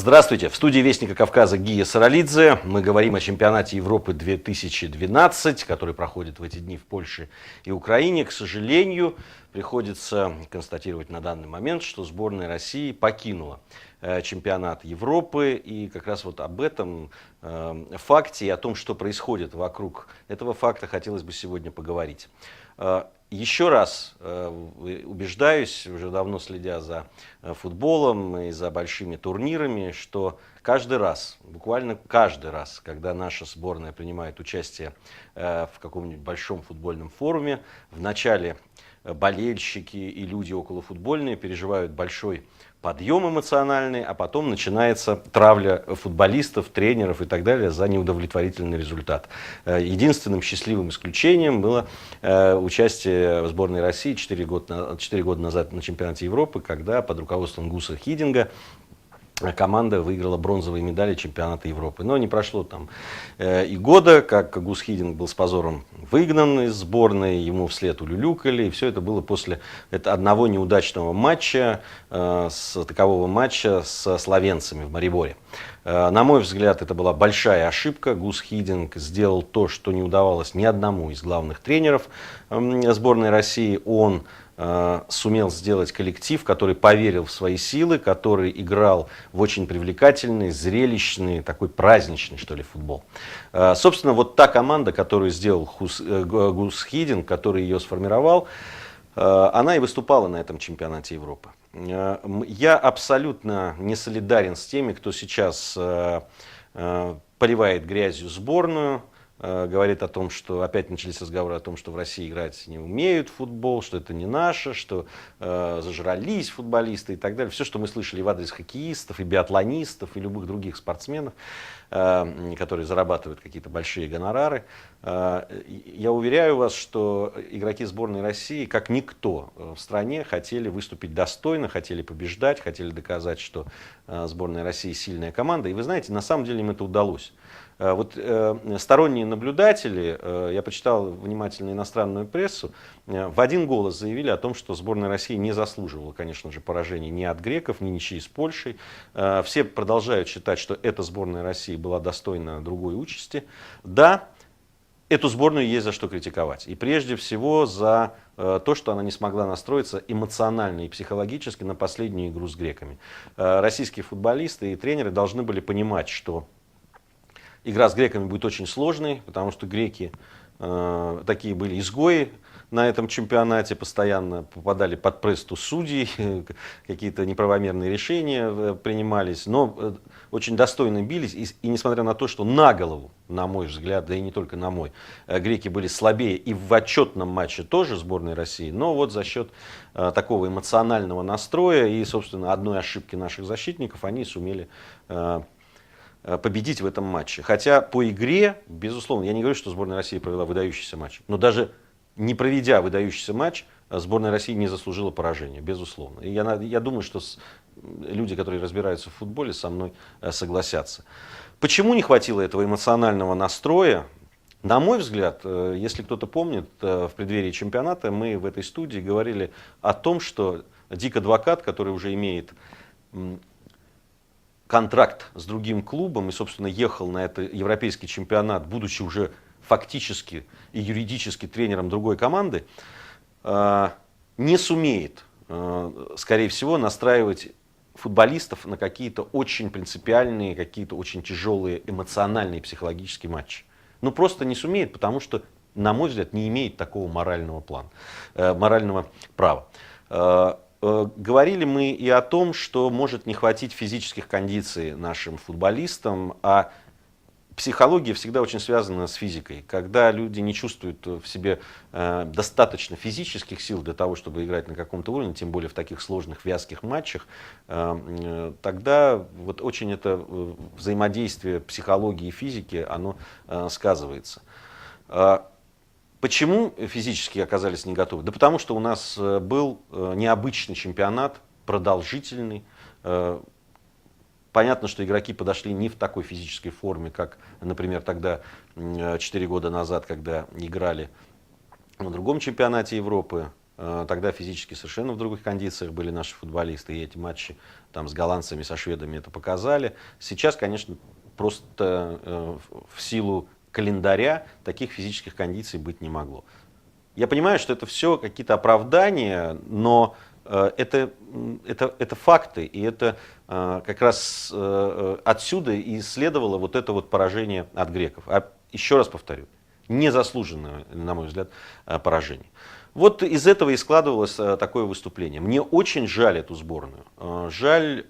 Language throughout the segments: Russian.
Здравствуйте! В студии Вестника Кавказа Гия Саралидзе. Мы говорим о чемпионате Европы 2012, который проходит в эти дни в Польше и Украине. К сожалению, приходится констатировать на данный момент, что сборная России покинула чемпионат Европы. И как раз вот об этом факте и о том, что происходит вокруг этого факта, хотелось бы сегодня поговорить. Еще раз убеждаюсь, уже давно следя за футболом и за большими турнирами, что каждый раз, буквально каждый раз, когда наша сборная принимает участие в каком-нибудь большом футбольном форуме, вначале болельщики и люди околофутбольные переживают большой подъем эмоциональный, а потом начинается травля футболистов, тренеров и так далее за неудовлетворительный результат. Единственным счастливым исключением было участие в сборной России 4 года назад на чемпионате Европы, когда под руководством Гуса Хидинга команда выиграла бронзовые медали чемпионата Европы. Но не прошло там и года, как Гус Хидинг был с позором выгнан из сборной, ему вслед улюлюкали. И все это было после одного неудачного матча, такового матча с словенцами в Мариборе. На мой взгляд, это была большая ошибка. Гус Хидинг сделал то, что не удавалось ни одному из главных тренеров сборной России. Он сумел сделать коллектив, который поверил в свои силы, который играл в очень привлекательный, зрелищный, такой праздничный, что ли, футбол. Собственно, вот та команда, которую сделал Гус Хидинг, который ее сформировал, она и выступала на этом чемпионате Европы. Я абсолютно не солидарен с теми, кто сейчас поливает грязью сборную, говорит о том, что опять начались разговоры о том, что в России играть не умеют в футбол, что это не наше, что зажрались футболисты и так далее. Все, что мы слышали в адрес хоккеистов, и биатлонистов, и любых других спортсменов, которые зарабатывают какие-то большие гонорары. Я уверяю вас, что игроки сборной России, как никто в стране, хотели выступить достойно, хотели побеждать, хотели доказать, что сборная России сильная команда. И вы знаете, на самом деле им это удалось. Вот сторонние наблюдатели, я почитал внимательно иностранную прессу, в один голос заявили о том, что сборная России не заслуживала, конечно же, поражений ни от греков, ни ничьи с Польшей. Все продолжают считать, что эта сборная России была достойна другой участи. Да, эту сборную есть за что критиковать. И прежде всего за то, что она не смогла настроиться эмоционально и психологически на последнюю игру с греками. Российские футболисты и тренеры должны были понимать, что игра с греками будет очень сложной, потому что греки такие были изгои на этом чемпионате, постоянно попадали под прессу судей, какие-то неправомерные решения принимались, но очень достойно бились. И несмотря на то, что на голову, на мой взгляд, да и не только на мой, греки были слабее и в отчетном матче тоже сборной России, но вот за счет такого эмоционального настроя и, собственно, одной ошибки наших защитников они сумели победить в этом матче. Хотя по игре, безусловно, я не говорю, что сборная России провела выдающийся матч, но даже не проведя выдающийся матч, сборная России не заслужила поражения, безусловно. И я думаю, что люди, которые разбираются в футболе, со мной согласятся. Почему не хватило этого эмоционального настроя? На мой взгляд, если кто-то помнит, в преддверии чемпионата мы в этой студии говорили о том, что Дик Адвокат, который уже имеет контракт с другим клубом и, собственно, ехал на этот европейский чемпионат, будучи уже фактически и юридически тренером другой команды, не сумеет, скорее всего, настраивать футболистов на какие-то очень принципиальные, какие-то очень тяжелые эмоциональные и психологические матчи. Ну, просто не сумеет, потому что, на мой взгляд, не имеет такого морального права. Говорили мы и о том, что может не хватить физических кондиций нашим футболистам, а психология всегда очень связана с физикой. Когда люди не чувствуют в себе достаточно физических сил для того, чтобы играть на каком-то уровне, тем более в таких сложных, вязких матчах, тогда вот очень это взаимодействие психологии и физики, оно сказывается. Почему физически оказались не готовы? Да потому что у нас был необычный чемпионат, продолжительный. Понятно, что игроки подошли не в такой физической форме, как, например, тогда, 4 года назад, когда играли на другом чемпионате Европы. Тогда физически совершенно в других кондициях были наши футболисты, и эти матчи там, с голландцами, со шведами это показали. Сейчас, конечно, просто в силу календаря таких физических кондиций быть не могло. Я понимаю, что это все какие-то оправдания, но это факты, и это как раз отсюда и следовало вот это вот поражение от греков. А еще раз повторю, незаслуженное, на мой взгляд, поражение. Вот из этого и складывалось такое выступление. Мне очень жаль эту сборную. Жаль,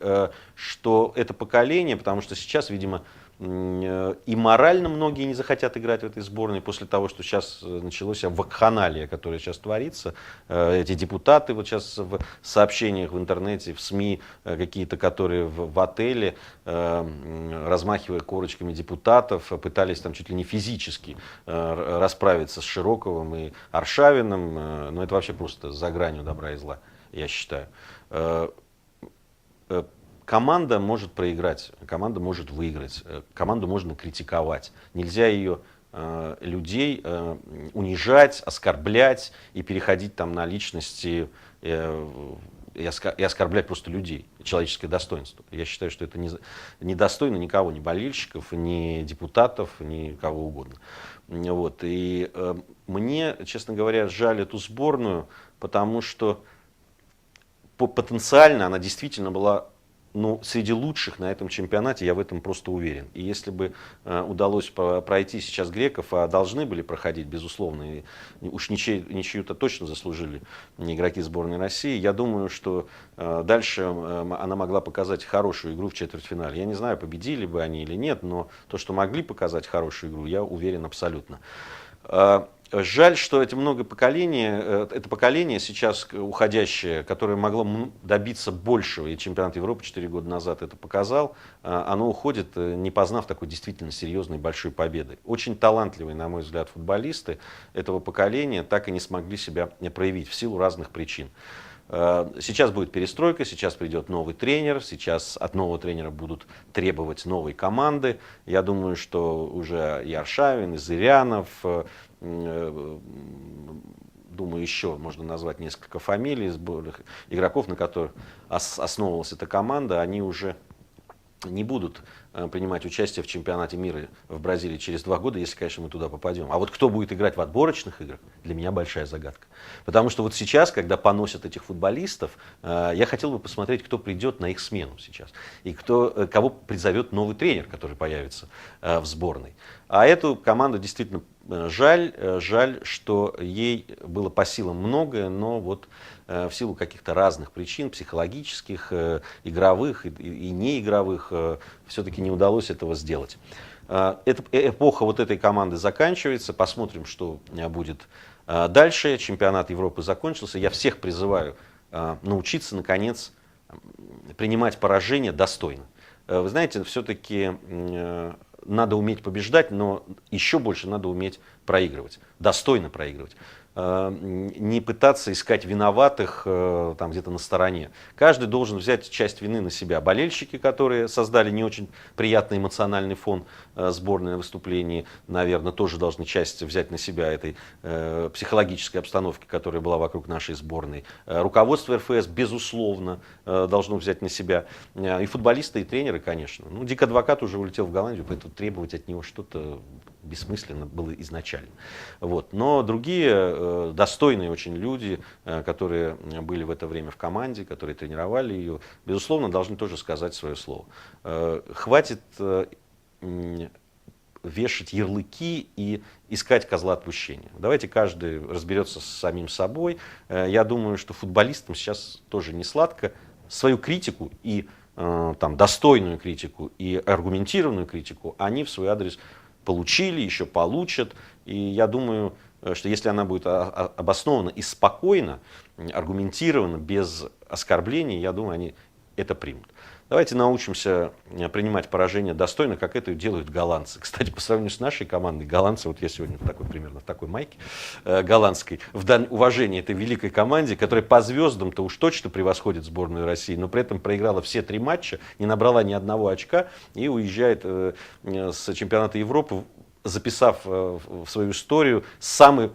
что это поколение, потому что сейчас, видимо, и морально многие не захотят играть в этой сборной после того, что сейчас началось вакханалия, которая сейчас творится. Эти депутаты вот сейчас в сообщениях в интернете, в СМИ какие-то, которые в отеле, размахивая корочками депутатов, пытались там чуть ли не физически расправиться с Широковым и Аршавиным. Но это вообще просто за гранью добра и зла, я считаю. Команда может проиграть, команда может выиграть, команду можно критиковать. Нельзя ее людей унижать, оскорблять и переходить там на личности и оскорблять просто людей, человеческое достоинство. Я считаю, что это недостойно никого, ни болельщиков, ни депутатов, ни кого угодно. Вот. И мне, честно говоря, жаль эту сборную, потому что потенциально она действительно была среди лучших на этом чемпионате, я в этом просто уверен. И если бы удалось пройти сейчас греков, а должны были проходить, безусловно, и уж ничью-то точно заслужили игроки сборной России, я думаю, что дальше она могла показать хорошую игру в четвертьфинале. Я не знаю, победили бы они или нет, но то, что могли показать хорошую игру, я уверен абсолютно. Жаль, что это поколение сейчас уходящее, которое могло добиться большего, и чемпионат Европы 4 года назад это показал, оно уходит, не познав такой действительно серьезной большой победы. Очень талантливые, на мой взгляд, футболисты этого поколения так и не смогли себя проявить в силу разных причин. Сейчас будет перестройка, сейчас придет новый тренер, сейчас от нового тренера будут требовать новой команды. Я думаю, что уже и Аршавин, и Зырянов, думаю, еще можно назвать несколько фамилий сборных игроков, на которых основывалась эта команда, они уже не будут принимать участие в чемпионате мира в Бразилии через 2 года, если, конечно, мы туда попадем. А вот кто будет играть в отборочных играх, для меня большая загадка. Потому что вот сейчас, когда поносят этих футболистов, я хотел бы посмотреть, кто придет на их смену сейчас. И кого призовет новый тренер, который появится в сборной. А эту команду действительно жаль, что ей было по силам многое, но вот в силу каких-то разных причин, психологических, игровых и неигровых, все-таки не удалось этого сделать. Эпоха вот этой команды заканчивается, посмотрим, что будет дальше. Чемпионат Европы закончился. Я всех призываю научиться, наконец, принимать поражение достойно. Вы знаете, все-таки надо уметь побеждать, но еще больше надо уметь проигрывать, достойно проигрывать. Не пытаться искать виноватых там где-то на стороне. Каждый должен взять часть вины на себя. Болельщики, которые создали не очень приятный эмоциональный фон сборной на выступлении, наверное, тоже должны часть взять на себя этой психологической обстановки, которая была вокруг нашей сборной. Руководство РФС, безусловно, должно взять на себя. И футболисты, и тренеры, конечно. Дик Адвокат уже улетел в Голландию, поэтому требовать от него что-то бессмысленно было изначально. Вот. Но другие достойные очень люди, которые были в это время в команде, которые тренировали ее, безусловно, должны тоже сказать свое слово. Хватит вешать ярлыки и искать козла отпущения. Давайте каждый разберется с самим собой. Я думаю, что футболистам сейчас тоже не сладко. Свою критику и достойную критику и аргументированную критику они в свой адрес получили, еще получат. И я думаю, что если она будет обоснована и спокойно, аргументирована, без оскорблений, я думаю, они это примут. Давайте научимся принимать поражение достойно, как это делают голландцы. Кстати, по сравнению с нашей командой, голландцы, вот я сегодня примерно в такой майке голландской, в дань уважения этой великой команде, которая по звездам-то уж точно превосходит сборную России, но при этом проиграла все 3 матча, не набрала ни одного очка и уезжает с чемпионата Европы, записав в свою историю самый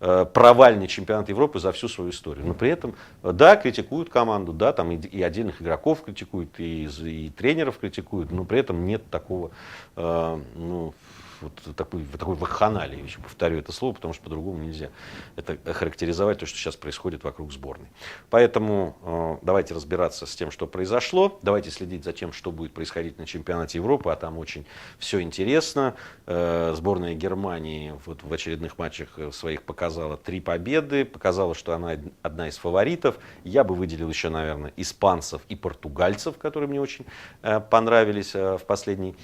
провальный чемпионат Европы за всю свою историю. Но при этом, да, критикуют команду, да, там и отдельных игроков критикуют, и тренеров критикуют, но при этом нет такого, ну, вот такой вакханалии, еще повторю это слово, потому что по-другому нельзя это охарактеризовать, то, что сейчас происходит вокруг сборной. Поэтому давайте разбираться с тем, что произошло, давайте следить за тем, что будет происходить на чемпионате Европы, а там очень все интересно. Сборная Германии вот в очередных матчах своих показала 3 победы, показала, что она одна из фаворитов. Я бы выделил еще, наверное, испанцев и португальцев, которые мне очень понравились в последней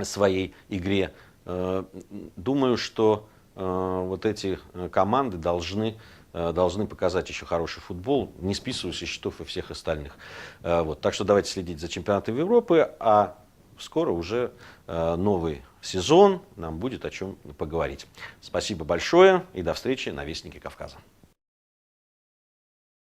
своей игре. Думаю, что вот эти команды должны показать еще хороший футбол, не списывая со счетов и всех остальных. Вот. Так что давайте следить за чемпионатом Европы, а скоро уже новый сезон, нам будет о чем поговорить. Спасибо большое и до встречи на Вестнике Кавказа.